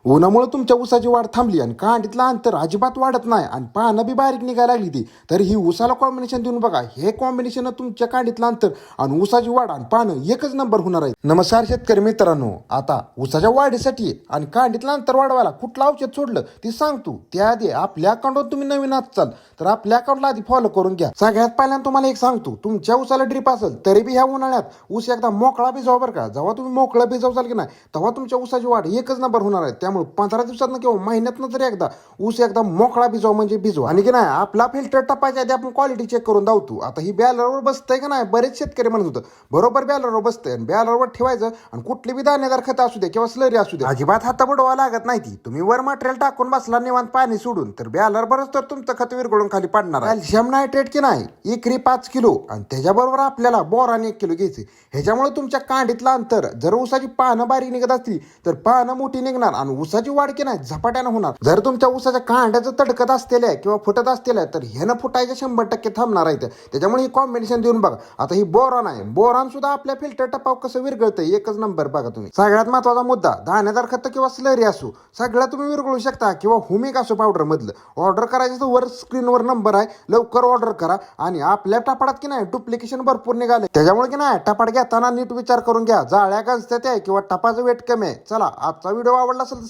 उन्हामुळे तुमच्या ऊसाची वाढ थांबली आणि कांडीतलं अंतर अजिबात वाढत नाही आणि पानं बी बारीक निघायला लागली ती, तर ही ऊसाला कॉम्बिनेशन देऊन बघा. हे कॉम्बिनेशन तुमच्या कांडीतलं अंतर आणि ऊसाची वाढ आणि पानं एकच नंबर होणार आहे. नमस्कार शेतकरी मित्रांनो, आता ऊसाच्या वाढीसाठी आणि कांडीतलं अंतर वाढवायला कुठलं औषध सोडलं ती सांगतो. त्याआधी आपल्या अकाउंटवर तुम्ही नवीन असाल तर आपल्या अकाउंटला आधी फॉलो करून घ्या. सगळ्यात पहिल्यांदा तुम्हाला एक सांगतो, तुमच्या ऊसाला ड्रीप असेल तरी बी ह्या उन्हाळ्यात ऊस एकदा मोकळा भिजावा बरं का. जेव्हा तुम्ही मोकळा भिजवसाल की नाही तेव्हा तुमच्या ऊसाची वाढ एकच नंबर होणार आहे. त्यामुळे 15 दिवसात किंवा महिन्यातनं तरी एकदा ऊस एकदा मोकळा भिजवा म्हणजे भिजवा. आणि की नाही आपला फिल्टर टपायच्या आधी आपण क्वालिटी चेक करून धावतो. आता ही बॅलरवर बसतंय का नाही, बरेच शेतकरी म्हणत होतं बरोबर बॅलरवर बसतंय आणि बॅलरवर ठेवायचं आणि कुठली बी दाणेदार खत असू दे किंवा स्लरी असू दे अजिबात हात बुडवा लागत नाही. ती तुम्ही वर मटेरियल टाकून बसला निवांत पाणी सोडून तर बॅलर बरंच तर तुमचं खत विरघळून खाली पडणार. कॅल्शियम नायट्रेट की नाही एकरी 5 किलो आणि त्याच्याबरोबर आपल्याला बोरान 1 किलो घ्यायचे. ह्याच्यामुळे तुमच्या कांडीतलं अंतर जर ऊसाची पानं बारीक निघत असतील तर पानं मोठी निघणार आणि ऊसाची वाढ की नाही झपाट्यानं होणार. जर तुमच्या ऊसाच्या कांड्याचं तडकत असलेल्या किंवा फुटत असलेल्या तर ह्यानं फुटायच्या 100% थांबणार आहे. त्याच्यामुळे ही कॉम्बिनेशन देऊन बघा. आता ही बोरॉन आहे, बोरॉन सुद्धा आपल्या फिल्टर टपाव कसं विरघळतंय एकच नंबर बघा तुम्ही. सगळ्यात महत्वाचा मुद्दा, दाणेदार खत किंवा स्लरी असो सगळं तुम्ही विरघळू शकता किंवा हुमिक असो पावडर मधलं. ऑर्डर करायचं तर वर स्क्रीनवर नंबर आहे, लवकर ऑर्डर करा. आणि आपल्या टपाडात की नाही डुप्लिकेशन भरपूर निघाले, त्याच्यामुळे की नाही टपाड घेताना नीट विचार करून घ्या. जाळ्या गंजत्या किंवा टपाचं वेट कमी आहे. चला आजचा व्हिडिओ आवडला असेल तर